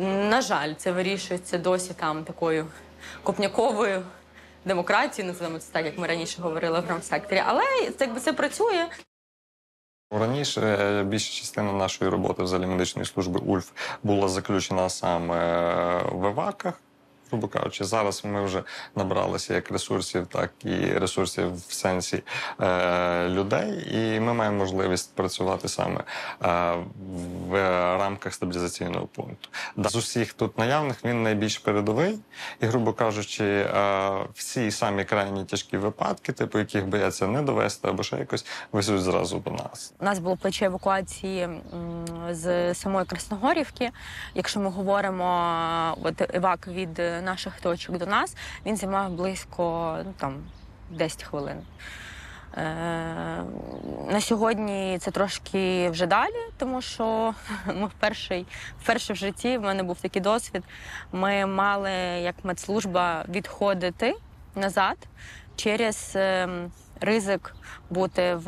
На жаль, це вирішується досі такою копняковою демократією, називаємо це так, як ми раніше говорили в громсекторі. Але якби це працює. Раніше більша частина нашої роботи взагалі медичної служби УЛЬФ була заключена саме в еваках. Грубо кажучи, зараз ми вже набралися як ресурсів, так і ресурсів в сенсі людей, і ми маємо можливість працювати саме в рамках стабілізаційного пункту. З усіх тут наявних він найбільш передовий, і, грубо кажучи, всі самі крайні тяжкі випадки, типу яких бояться не довести або ще якось, везуть зразу до нас. У нас було плече евакуації з самої Красногорівки. Якщо ми говоримо евак від наших точок до нас, він займав близько 10 хвилин. На сьогодні це трошки вже далі, тому що вперше в житті в мене був такий досвід. Ми мали, як медслужба, відходити назад через ризик бути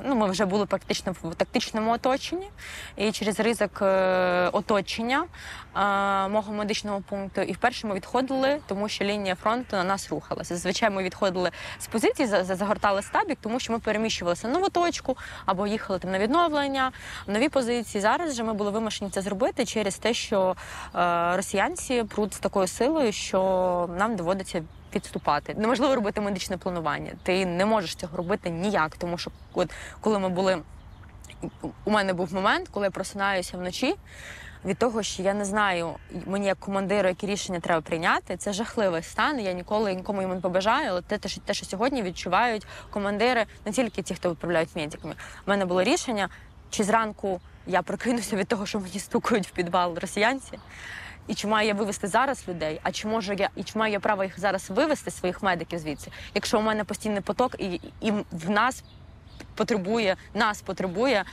ми вже були практично в тактичному оточенні, і через ризик оточення мого медичного пункту. І вперше ми відходили, тому що лінія фронту на нас рухалася. Зазвичай ми відходили з позиції, загортали стабік, тому що ми переміщувалися на нову точку або їхали на відновлення, нові позиції. Зараз же ми були вимушені це зробити через те, що росіянці пруть з такою силою, що нам доводиться відступати. Неможливо робити медичне планування. Ти не можеш цього робити ніяк, тому що коли ми були... У мене був момент, коли я просинаюся вночі, від того, що я не знаю, мені як командиру, які рішення треба прийняти, це жахливий стан, я ніколи нікому йому не побажаю, але те, що сьогодні відчувають командири, не тільки ті, хто відправляють медиками. У мене було рішення, чи зранку я прокинуся від того, що мені стукають в підвал росіянці, і чи маю я вивезти зараз людей, а чи можу я, і чи маю я право їх зараз вивезти, своїх медиків звідси, якщо у мене постійний поток і в нас потребує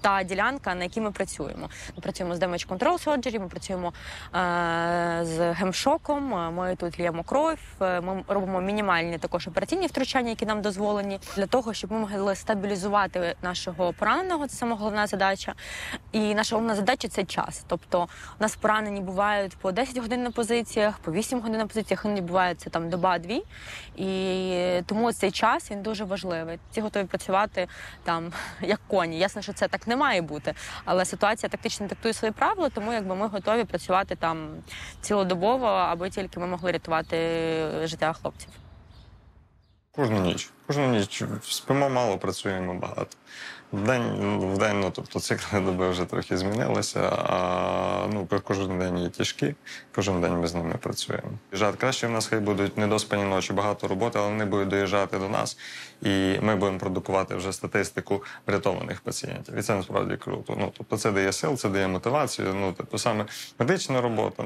та ділянка, на якій ми працюємо. Ми працюємо з Damage Control Surgery, ми працюємо з гемшоком, ми тут ліємо кров, ми робимо мінімальні також операційні втручання, які нам дозволені, для того, щоб ми могли стабілізувати нашого пораненого, це саме головна задача. І наша головна задача – це час. Тобто у нас поранені бувають по 10 годин на позиціях, по 8 годин на позиціях, іноді буває це там доба-дві. І тому цей час, він дуже важливий. Ці готові працювати там як коні. Ясно, що це так не має бути, але ситуація тактично диктує свої правила, тому ми готові працювати там цілодобово, аби тільки ми могли рятувати життя хлопців. Кожну ніч спимо мало, працюємо багато. В день, тобто цикли доби вже трохи змінилися, а кожен день є тяжкі, кожен день ми з ними працюємо. Краще в нас хай будуть недоспані ночі, багато роботи, але вони будуть доїжджати до нас, і ми будемо продукувати вже статистику врятованих пацієнтів. І це насправді круто. Тобто це дає сил, це дає мотивацію, саме медична робота,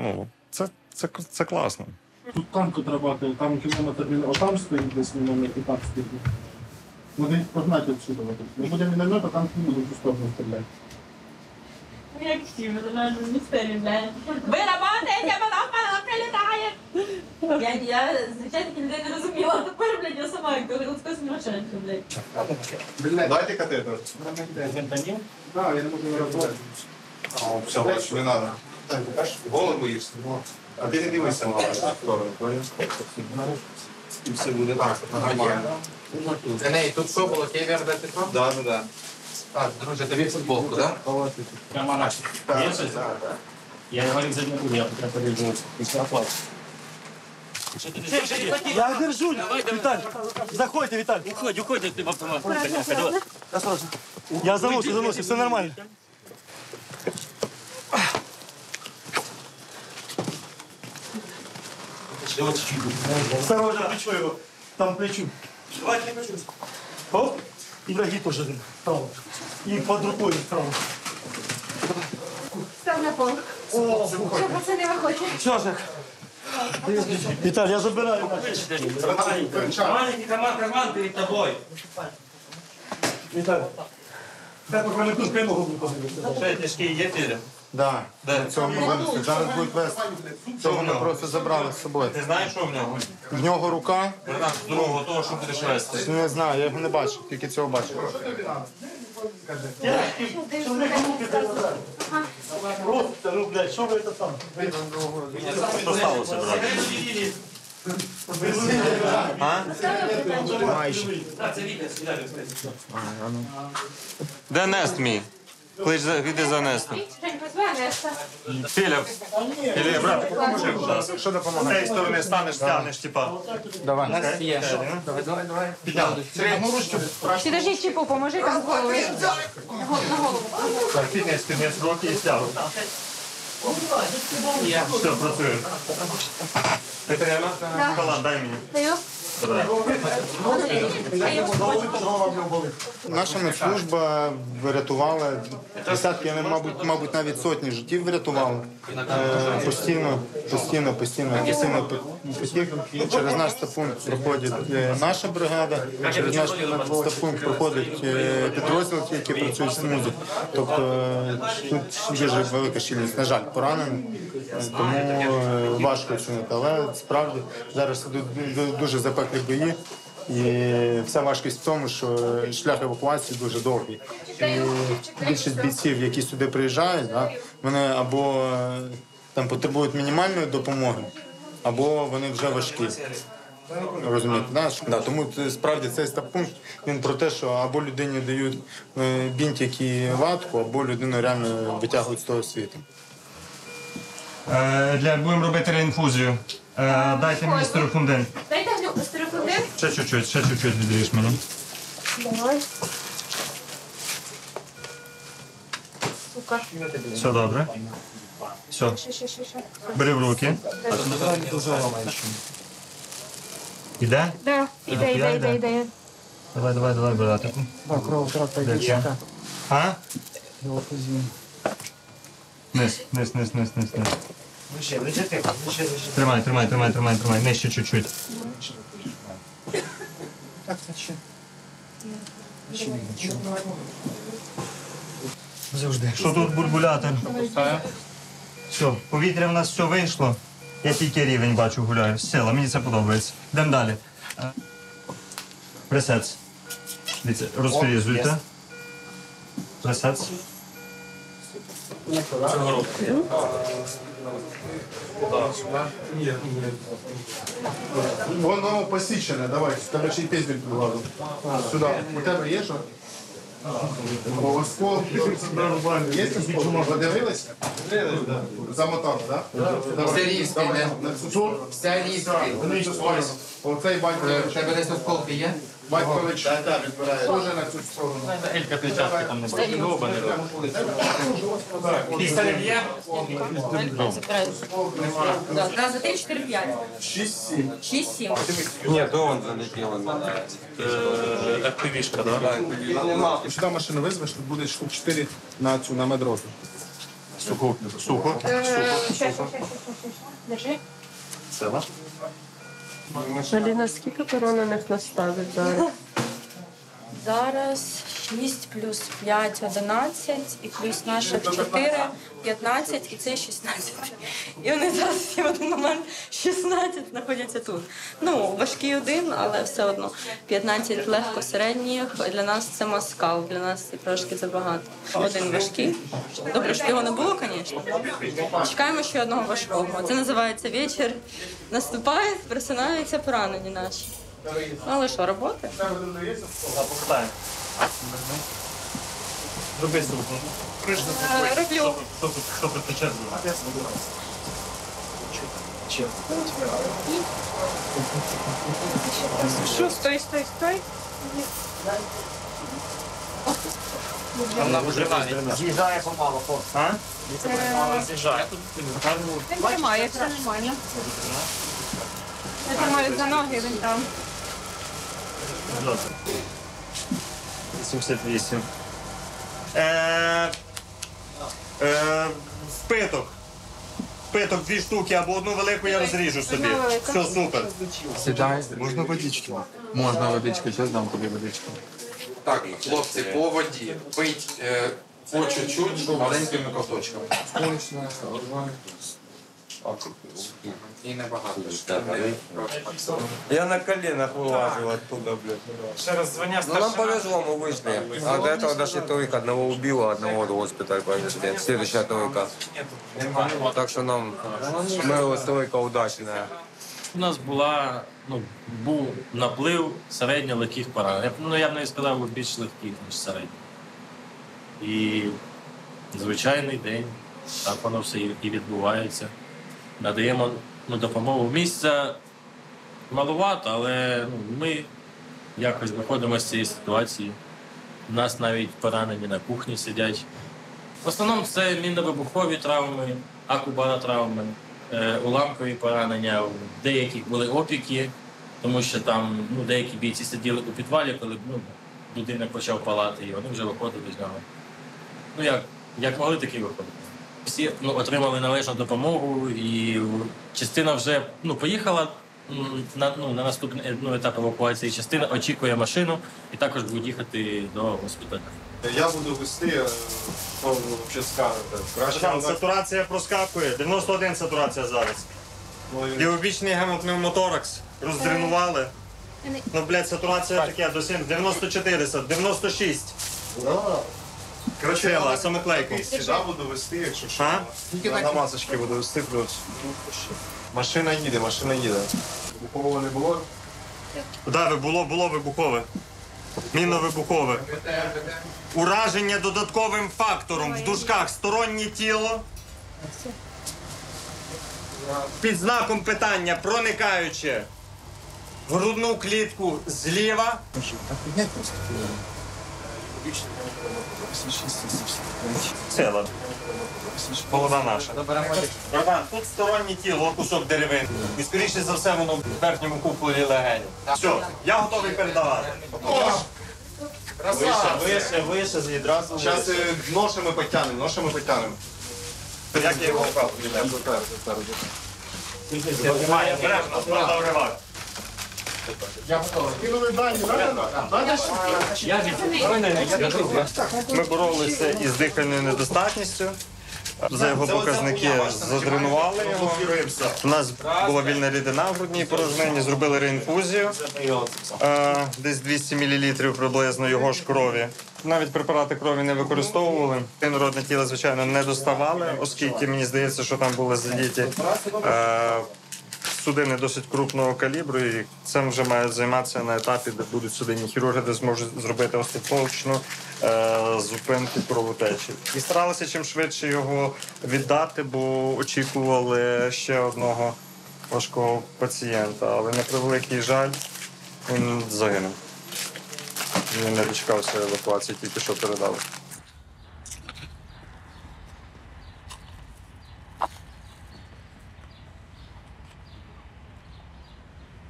це класно. Тут танку треба, там кілометр, отам стоїть десь міномет, і так стоїть. Вони погнати відсюди. Не буде міномет, а танк не буде в ту сторону стріляти. Як всі, ми в містері, блядь. Ви работаєте, вона прилітає! Я, звичайно, людей не розуміла, а тепер, блядь, я сама як городська сумасшедша, блядь. Дайте катетер. Фентанін? Так, я не можу не розмовляти. Все, бачиш, не треба. Голову боїшся? А ти не дивишся на сторону, і все буде так, нормально. Еней, тут що було? Кевір, де ти що? Да. Так, друже, тобі футболку, так? Прямо наші. Є щось? Я говорив, за не буду, я поки подивлюся. Після оплати. Я держу, Виталь. Заходите, Виталь. Уходь, як ти в автомат. Осторожно. Я заношу, все нормально. Осторожно, плечо его. Там плечо. Давайте плечо. Оп. И ноги тоже один. Право. И под рукой право. Став на пол. О, Що, пацани, ви хочете? Що ж? Виталь, я забираю. Маленький карман перед тобой. Виталь. Как мы кроме тут прямого выполнили? Ще тяжкі є філі? Да. Цього ми винесли. Зараз будуть вести. Цього ми просто забрали з собою. Ти знаєш, що в нього? В нього рука. Братан, здорово, того, що будеш вести. Не знаю, я його не бачив, тільки цього бачив. Просто, ну, блядь, що ви це там? Що сталося, брат? А? Де Нест мій? Клич, іди за Нестом. Жень, позвай Неста. Філіп, брат, поможи, будь ласка. Що допомогти? З цієї сторони станеш, стягнеш, типа. Давай. Давай. Підняв. Підожди, Чіпу, поможи там голову. На голову. Так, піднес руки і стягуй. Все, працює. Катерина, халат дай мені. Даю. Наша медслужба врятувала десятки, мабуть, навіть сотні життів врятувала. Постійно потік. Через наш стабпункт проходить наша бригада, через наш стабпункт проходить підрозділ, які працюють в СМУЗі. Тобто тут дуже велика щільність, на жаль, поранених, тому важко оцінити. Але справді зараз ідуть дуже запеклі бої. І вся важкість в тому, що шлях евакуації дуже довгий. І більшість бійців, які сюди приїжджають, вони або там потребують мінімальної допомоги, або вони вже важкі. Розумієте, да? Тому справді цей стабпункт, він про те, що або людині дають бінтик і ватку, або людину реально витягують з того світу. Будемо робити реінфузію. Дайте мені стерофундин. Дайте стерофундин. Ще чуть-чуть відріж мені. Давай. Сука. Все добре. Все. Ще. Бери в руки. Іде? Да, іде. Давай, братику. Кров, А? Низ. Тримай. Нижче чуть-чуть. Завжди. Що тут бурбулятор? Все, повітря в нас все вийшло. Я тільки рівень бачу, гуляю. Сила, мені це подобається. Йдемо далі. Пресец. Дивіться, розфрізуйте. Пресец. Воно посічене, давай, з тебе ще й пізник владу. Сюди. У тебе є що? Оскол. Є оскол? Подивилися? Замотав, так? Все різки, не? Все різки. Оцей батько. У тебе десь осколки є? Батькович. Теж на цю сторону. Елька клітчатки там не буде. Пістолет є? Раз, за 3, 4, 5. 6-7. 6-7. Ні, до он залетіло. Активішка, так? Ти сюди машину визвеш, тут буде штук 4 на цю, на медрозу. Сухо. Держи. Сила. Аліна, скільки поранених наставить зараз? Зараз 6 плюс 5 – 11, і плюс наших 4 – 15, і це 16. І вони зараз всі в один момент 16 знаходяться тут. Ну, важкий один, але все одно 15 легко середніх. Для нас це москал, для нас це трошки забагато. Один важкий. Добре, що його не було, звісно. Чекаємо ще одного важкого. Це називається вечір. Наступає, просинаються поранені наші. Ну, але що, роботи? Запускаємо. Зроби сухо. Роблю. Що тут тече? Що, стой. Вона виживає. З'їжджає помало, хлопці. А? З'їжджає. Він тримає, все нормально. Я тримаю за ноги, він там. 88. Впиток. Впиток 2 штуки або одну велику я розріжу собі. Все, супер. Сідай. Можна водички? Можна водички, зараз дам тобі водички. Так, хлопці, по воді. Пить по чуть-чуть, маленькими ковточками. І небагато. Я на коленах вылазил оттуда, блядь. Ну, нам повезло, мы вышли. А до этого дошли тройка, одного убило, одного в госпиталь повезли. Следующая тройка. Так что нам смелась тройка удачная. У нас був наплив середньо-легких поранень. Я б не сказав, більш легких, ніж середньо. І звичайний день, так воно все і відбувається. Надаємо допомогу. Місця малувато, але ми якось виходимо з цієї ситуації. У нас навіть поранені на кухні сидять. В основному це мінно-вибухові травми, акубаротравми, уламкові поранення. У деяких були опіки, тому що там деякі бійці сиділи у підвалі, коли будинок почав палати, і вони вже виходили з нього. Як могли, так і виходили. Всі отримали належну допомогу, і частина вже поїхала на наступний етап евакуації. Частина очікує машину і також будуть їхати до госпіталю. Я буду вести, що ви взагалі скажете. Сатурація проскакує. 91 сатурація зараз. Лівобічний гемопневмоторакс роздренували. Сатурація таке, до 94, 96. Коротше, я самоклейку. Сюди буду вести, якщо що. На масочки буду вести плюс. Машина їде. Вибухового не було? Так, було вибухове. Мінно-вибухове. Ураження додатковим фактором в дужках стороннє тіло. Під знаком питання проникаюче в грудну клітку зліва. Сила. Голова наша. Роман, тут стороннє тіло, кусок деревини. І скоріше за все воно в верхньому куполі легенів. Все, я готовий передавати. Вище, відразу. Зараз ношами потягнемо. Як я його впав? Знімає, обережно, продовжувати. Я готовий. Кинули дані, Ми боролися із дихальною недостатністю. За його показники задренували його. У нас була вільна рідина в грудній порожнині, зробили реінфузію, десь 200 мл приблизно його ж крові. Навіть препарати крові не використовували. Інородне тіло, звичайно, не доставали, оскільки мені здається, що там були задіті судини досить крупного калібру, і цим вже мають займатися на етапі, де будуть судинні хірурги, де зможуть зробити остаточну зупинку кровотечі. І старалися чим швидше його віддати, бо очікували ще одного важкого пацієнта. Але на превеликий жаль, він загинув. Він не дочекався евакуації, тільки що передали.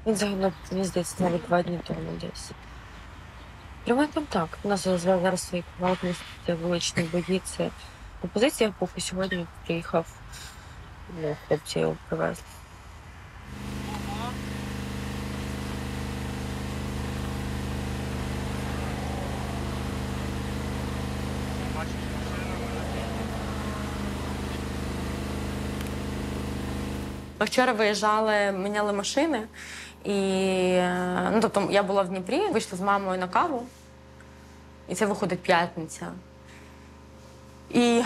Він загинув, мені здається, навіть 2 дні тому десь. Прямий контакт. У нас зараз свої квалтності, вуличні бої. Це опозиція, поки сьогодні приїхав, хлопці його привезли. Ми вчора виїжджали, міняли машини, і тобто я була в Дніпрі, вийшла з мамою на каву, і це виходить п'ятниця. І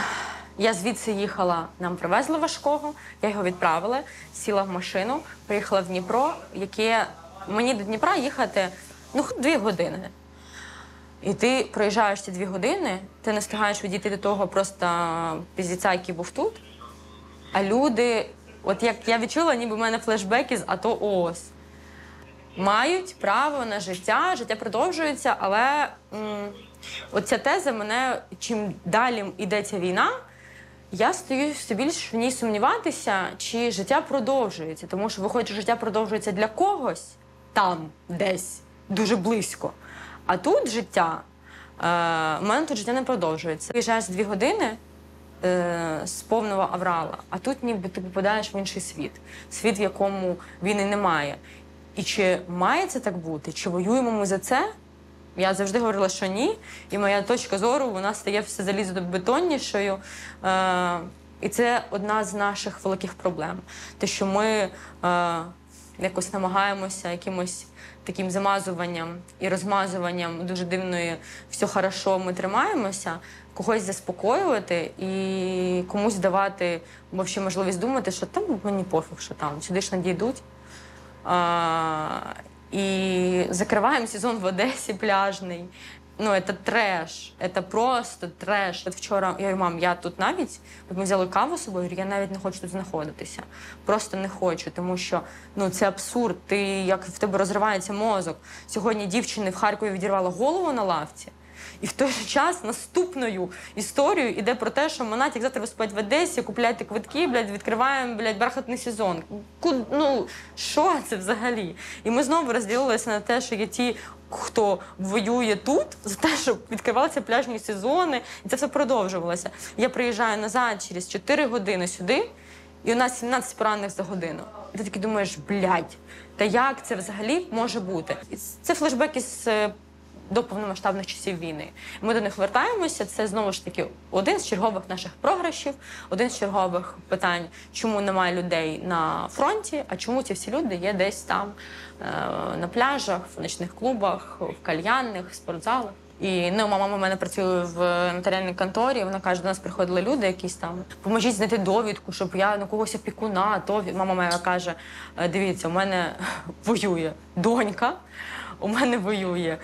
я звідси їхала, нам привезли важкого, я його відправила, сіла в машину, приїхала в Дніпро, мені до Дніпра їхати 2 години. І ти проїжджаєш ці 2 години, ти не встигаєш відійти до того просто піздіця, який був тут, а люди... От як я відчула, ніби в мене флешбеки з АТО ООС. Мають право на життя, життя продовжується, але оця теза мене, чим далі йде ця війна, я стаю все більш в ній сумніватися, чи життя продовжується. Тому що, виходить, що життя продовжується для когось, там, десь, дуже близько. А тут життя, в мене тут життя не продовжується. Виїжджаєш 2 години, з повного аврала, а тут ніби ти попадаєш в інший світ. Світ, в якому війни немає. І чи має це так бути? Чи воюємо ми за це? Я завжди говорила, що ні. І моя точка зору, вона стає все залізобетоннішою. І це одна з наших великих проблем. Те, що ми якось намагаємося якимось таким замазуванням і розмазуванням дуже дивної «все хорошо, ми тримаємося», когось заспокоювати і комусь давати взагалі можливість думати, що там мені пофіг, що там, сюди ж надійдуть. І закриваємо сезон в Одесі пляжний. Це треш, це просто треш. От вчора я говорю, мам, я тут навіть, от ми взяли каву з собою, я навіть не хочу тут знаходитися. Просто не хочу, тому що це абсурд, як в тебе розривається мозок. Сьогодні дівчини в Харкові відірвала голову на лавці. І в той же час наступною історією йде про те, що Монатік завтра виступать в Одесі, купляйте квитки, відкриваємо, бархатний сезон. Що це взагалі? І ми знову розділилися на те, що є ті, хто воює тут, за те, щоб відкривалися пляжні сезони, і це все продовжувалося. Я приїжджаю назад через 4 години сюди, і у нас 17 поранених за годину. І ти такий думаєш, та як це взагалі може бути? І це флешбеки до повномасштабних часів війни. Ми до них вертаємося, це знову ж таки один з чергових наших програшів, один з чергових питань, чому немає людей на фронті, а чому ці всі люди є десь там на пляжах, в ночних клубах, в кальянних, спортзалах. І мама в мене працює в нотаріальній конторі, вона каже, до нас приходили люди якісь там, поможіть знайти довідку, щоб я на когось опікуна, то мама моя каже, дивіться, у мене воює донька, у мене воює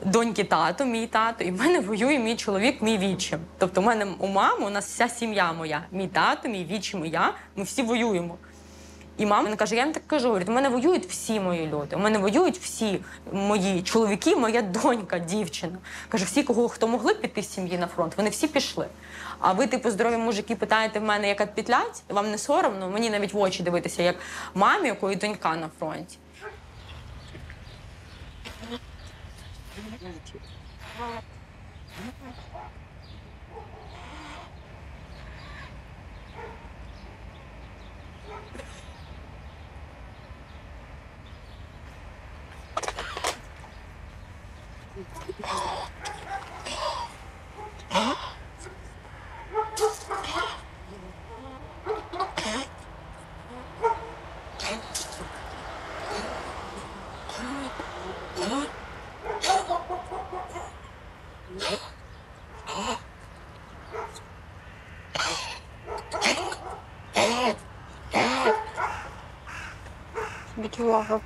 доньки тато, мій тато, і в мене воює мій чоловік, мій відчим. Тобто у мами, у нас вся сім'я моя, мій тато, мій відчим і я, ми всі воюємо. І мама каже, я не так кажу, говорить, у мене воюють всі мої люди, у мене воюють всі мої чоловіки, моя донька, дівчина. Каже, всі, хто могли піти з сім'ї на фронт, вони всі пішли. А ви, здорові мужики, питаєте в мене, яка петлять, вам не соромно? Мені навіть в очі дивитися, як мамі, якої донька на фронті. Будь увага.